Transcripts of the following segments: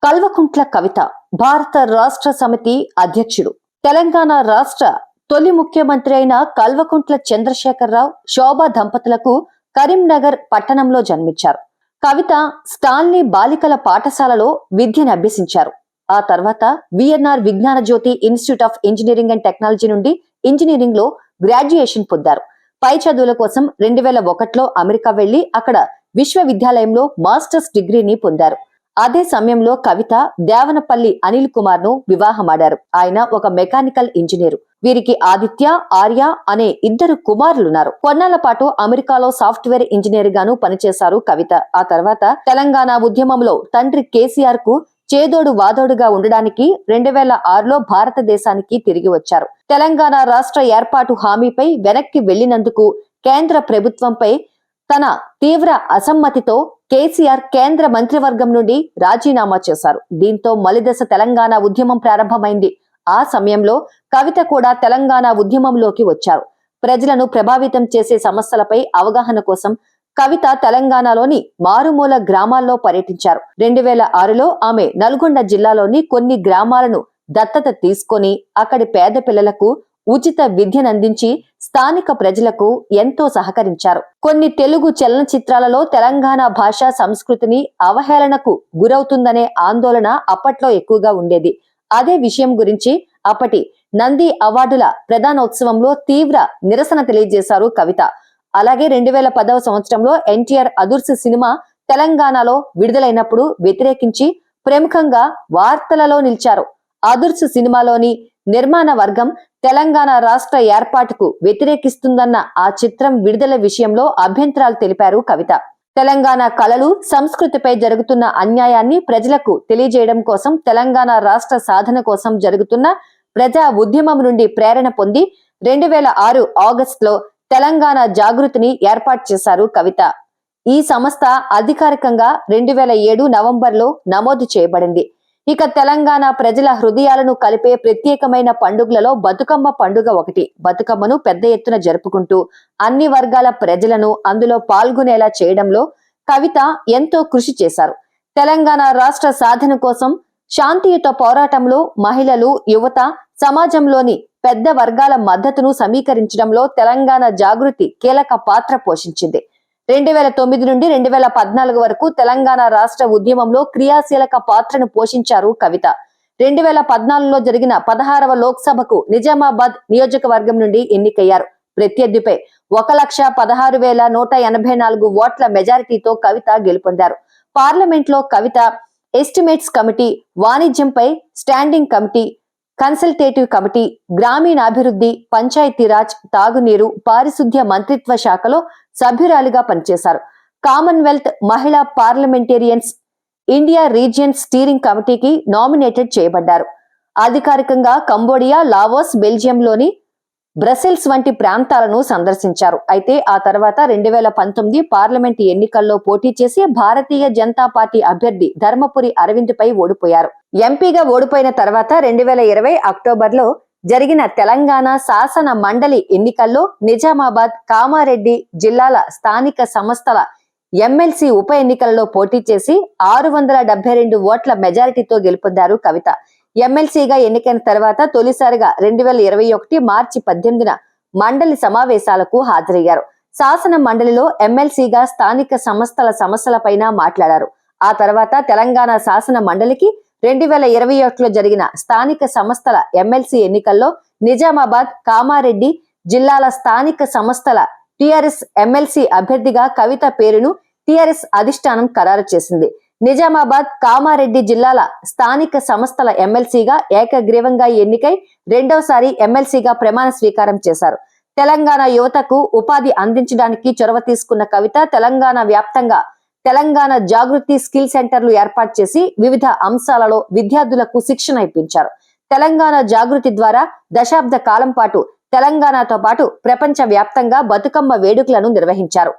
కల్వకుంట్ల కవిత భారత రాష్ట్ర సమితి అధ్యక్షుడు. తెలంగాణ రాష్ట్ర తొలి ముఖ్యమంత్రి అయిన కల్వకుంట్ల చంద్రశేఖరరావు శోభా దంపతులకు కరీంనగర్ పట్టణంలో జన్మించారు. కవిత స్టాన్లీ బాలికల పాఠశాలలో విద్యను అభ్యసించారు. ఆ తర్వాత VNR Vignana Jyothi institute of engineering and technology నుండి ఇంజనీరింగ్ లో గ్రాడ్యుయేషన్ పొందారు. పై చదువుల కోసం 2001లో అమెరికా వెళ్లి అక్కడ విశ్వవిద్యాలయంలో మాస్టర్స్ డిగ్రీని పొందారు. అదే సమయంలో కవిత దేవనపల్లి అనిల్ కుమార్ ను వివాహమాడారు. ఆయన ఒక మెకానికల్ ఇంజనీరు. వీరికి ఆదిత్య, ఆర్య అనే ఇద్దరు కుమారులున్నారు. కొన్నాళ్ల పాటు అమెరికాలో సాఫ్ట్వేర్ ఇంజనీర్ గాను పనిచేశారు కవిత. ఆ తర్వాత తెలంగాణ ఉద్యమంలో తండ్రి కేసీఆర్ కు చేదోడు వాదోడుగా ఉండడానికి 2006లో భారతదేశానికి తిరిగి వచ్చారు. తెలంగాణ రాష్ట్ర ఏర్పాటు హామీపై వెనక్కి వెళ్లినందుకు కేంద్ర ప్రభుత్వంపై తన తీవ్ర అసమ్మతితో కేసీఆర్ కేంద్ర మంత్రివర్గం నుండి రాజీనామా చేశారు. దీంతో మలిదశ తెలంగాణ ఉద్యమం ప్రారంభమైంది. ఆ సమయంలో కవిత కూడా తెలంగాణ ఉద్యమంలోకి వచ్చారు. ప్రజలను ప్రభావితం చేసే సమస్యలపై అవగాహన కోసం కవిత తెలంగాణలోని మారుమూల గ్రామాల్లో పర్యటించారు. 2006లో ఆమె నల్గొండ జిల్లాలోని కొన్ని గ్రామాలను దత్తత తీసుకొని అక్కడి పేద పిల్లలకు ఉచిత విద్యనందించి స్థానిక ప్రజలకు ఎంతో సహకరించారు. కొన్ని తెలుగు చలనచిత్రాలలో తెలంగాణ భాష సంస్కృతిని అవహేళనకు గురవుతుందనే ఆందోళన అప్పట్లో ఎక్కువగా ఉండేది. అదే విషయం గురించి అప్పటి నంది అవార్డుల ప్రధానోత్సవంలో తీవ్ర నిరసన తెలియజేశారు కవిత. అలాగే 2010వ సంవత్సరంలో ఎన్టీఆర్ అదుర్స్ సినిమా తెలంగాణలో విడుదలైనప్పుడు వ్యతిరేకించి ప్రముఖంగా వార్తలలో నిలిచారు. అదుర్స్ సినిమాలోని నిర్మాణ వర్గం తెలంగాణ రాష్ట్ర ఏర్పాటుకు వ్యతిరేకిస్తుందన్న ఆ చిత్రం విడుదల విషయంలో అభ్యంతరాలు తెలిపారు కవిత. తెలంగాణ కళలు, సంస్కృతిపై జరుగుతున్న అన్యాయాన్ని ప్రజలకు తెలియజేయడం కోసం తెలంగాణ రాష్ట్ర సాధన కోసం జరుగుతున్న ప్రజా ఉద్యమం నుండి ప్రేరణ పొంది 2006 ఆగస్టులో తెలంగాణ జాగృతిని ఏర్పాటు చేశారు కవిత. ఈ సంస్థ అధికారికంగా 2007 నవంబర్లో నమోదు చేయబడింది. ఇక తెలంగాణ ప్రజల హృదయాలను కలిపే ప్రత్యేకమైన పండుగలలో బతుకమ్మ పండుగ ఒకటి. బతుకమ్మను పెద్ద ఎత్తున జరుపుకుంటూ అన్ని వర్గాల ప్రజలను అందులో పాల్గొనేలా చేయడంలో కవిత ఎంతో కృషి చేశారు. తెలంగాణ రాష్ట్ర సాధన కోసం శాంతియుత పోరాటంలో మహిళలు, యువత, సమాజంలోని పెద్ద వర్గాల మద్దతును సమీకరించడంలో తెలంగాణ జాగృతి కీలక పాత్ర పోషించింది. 2009 నుండి 2014 వరకు తెలంగాణ రాష్ట్ర ఉద్యమంలో క్రియాశీలక పాత్రను పోషించారు కవిత. 2014లో జరిగిన 16వ లోక్సభకు నిజామాబాద్ నియోజకవర్గం నుండి ఎన్నికయ్యారు. ప్రత్యర్థిపై 1,16,184 ఓట్ల మెజారిటీతో కవిత గెలుపొందారు. పార్లమెంట్ లో కవిత ఎస్టిమేట్స్ కమిటీ, వాణిజ్యంపై స్టాండింగ్ కమిటీ, కన్సల్టేటివ్ కమిటీ, గ్రామీణాభివృద్ధి, పంచాయతీరాజ్, తాగునీరు, పారిశుద్ధ్య మంత్రిత్వ శాఖలో సభ్యురాలిగా పనిచేశారు. కామన్వెల్త్ మహిళా పార్లమెంటేరియన్స్ ఇండియా రీజియన్ స్టీరింగ్ కమిటీకి నామినేటెడ్ చేయబడ్డారు. అధికారికంగా కంబోడియా, లావోస్, బెల్జియంలోని బ్రసెల్స్ వంటి ప్రాంతాలను సందర్శించారు. అయితే ఆ తర్వాత 2019 పార్లమెంట్ ఎన్నికల్లో పోటీ చేసి భారతీయ జనతా పార్టీ అభ్యర్థి ధర్మపురి అరవింద్ పై ఓడిపోయారు. ఎంపీగా ఓడిపోయిన తర్వాత 2020 అక్టోబర్లో జరిగిన తెలంగాణ శాసన మండలి ఎన్నికల్లో నిజామాబాద్, కామారెడ్డి జిల్లాల స్థానిక సంస్థల ఎమ్మెల్సీ ఉప ఎన్నికలలో పోటీ చేసి 672 ఓట్ల మెజారిటీతో గెలుపొందారు కవిత. ఎమ్మెల్సీగా ఎన్నికైన తర్వాత తొలిసారిగా 2021 మార్చి 18న మండలి సమావేశాలకు హాజరయ్యారు. శాసన మండలిలో ఎమ్మెల్సీగా స్థానిక సంస్థల సమస్యలపైన మాట్లాడారు. ఆ తర్వాత తెలంగాణ శాసన మండలికి 2021లో జరిగిన స్థానిక సంస్థల ఎమ్మెల్సీ ఎన్నికల్లో నిజామాబాద్, కామారెడ్డి జిల్లాల స్థానిక సంస్థల టిఆర్ఎస్ ఎమ్మెల్సీ అభ్యర్థిగా కవిత పేరును టిఆర్ఎస్ అధిష్టానం ఖరారు చేసింది. నిజామాబాద్, కామారెడ్డి జిల్లాల స్థానిక సంస్థల ఎమ్మెల్సీగా ఏకగ్రీవంగా ఎన్నికై రెండవసారి ఎమ్మెల్సీగా ప్రమాణ స్వీకారం చేశారు. తెలంగాణ యువతకు ఉపాధి అందించడానికి చొరవ తీసుకున్న కవిత తెలంగాణ వ్యాప్తంగా తెలంగాణ జాగృతి స్కిల్ సెంటర్లు ఏర్పాటు చేసి వివిధ అంశాలలో విద్యార్థులకు శిక్షణ ఇప్పించారు. తెలంగాణ జాగృతి ద్వారా దశాబ్ద కాలం పాటు తెలంగాణతో పాటు ప్రపంచ వ్యాప్తంగా బతుకమ్మ వేడుకలను నిర్వహించారు.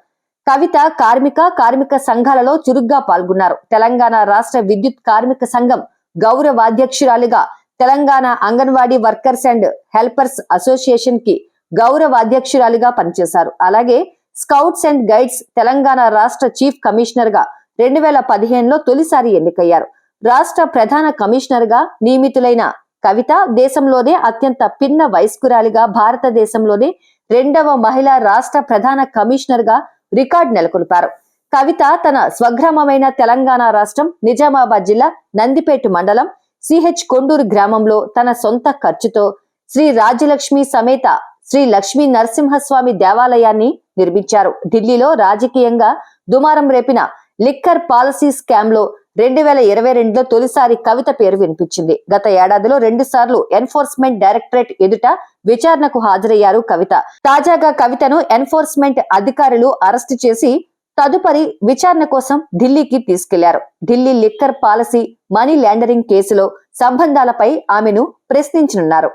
కవిత కార్మిక సంఘాలలో చురుగ్గా పాల్గొన్నారు. తెలంగాణ రాష్ట్ర విద్యుత్ కార్మిక సంఘం గౌరవాధ్యక్షురాలిగా, Telangana anganwadi workers and helpers association కి గౌరవాధ్యక్షురాలిగా పనిచేశారు. అలాగే స్కౌట్స్ అండ్ గైడ్స్ తెలంగాణ రాష్ట్ర చీఫ్ కమిషనర్ గా 2015లో తొలిసారి ఎన్నికయ్యారు. రాష్ట్ర ప్రధాన కమిషనర్ గా నియమితులైన కవిత దేశంలోనే అత్యంత పిన్న వయస్కురాలిగా, భారతదేశంలోనే 2వ మహిళా రాష్ట్ర ప్రధాన కమిషనర్ గా రికార్డు నెలకొల్పారు. కవిత తన స్వగ్రామమైన తెలంగాణ రాష్ట్రం నిజామాబాద్ జిల్లా నందిపేట మండలం సిహెచ్ కొండూరు గ్రామంలో తన సొంత ఖర్చుతో శ్రీ రాజ్యలక్ష్మి సమేత శ్రీ లక్ష్మీ నరసింహస్వామి దేవాలయాన్ని నిర్మించారు. ఢిల్లీలో రాజకీయంగా దుమారం రేపిన లిక్కర్ పాలసీ స్కామ్ లో 2022లో తొలిసారి కవిత పేరు వినిపించింది. గత ఏడాదిలో 2 సార్లు ఎన్ఫోర్స్మెంట్ డైరెక్టరేట్ ఎదుట విచారణకు హాజరయ్యారు కవిత. తాజాగా కవితను ఎన్ఫోర్స్మెంట్ అధికారులు అరెస్టు చేసి తదుపరి విచారణ కోసం ఢిల్లీకి తీసుకెళ్లారు. Delhi liquor policy, money laundering కేసులో సంబంధాలపై ఆమెను ప్రశ్నించనున్నారు.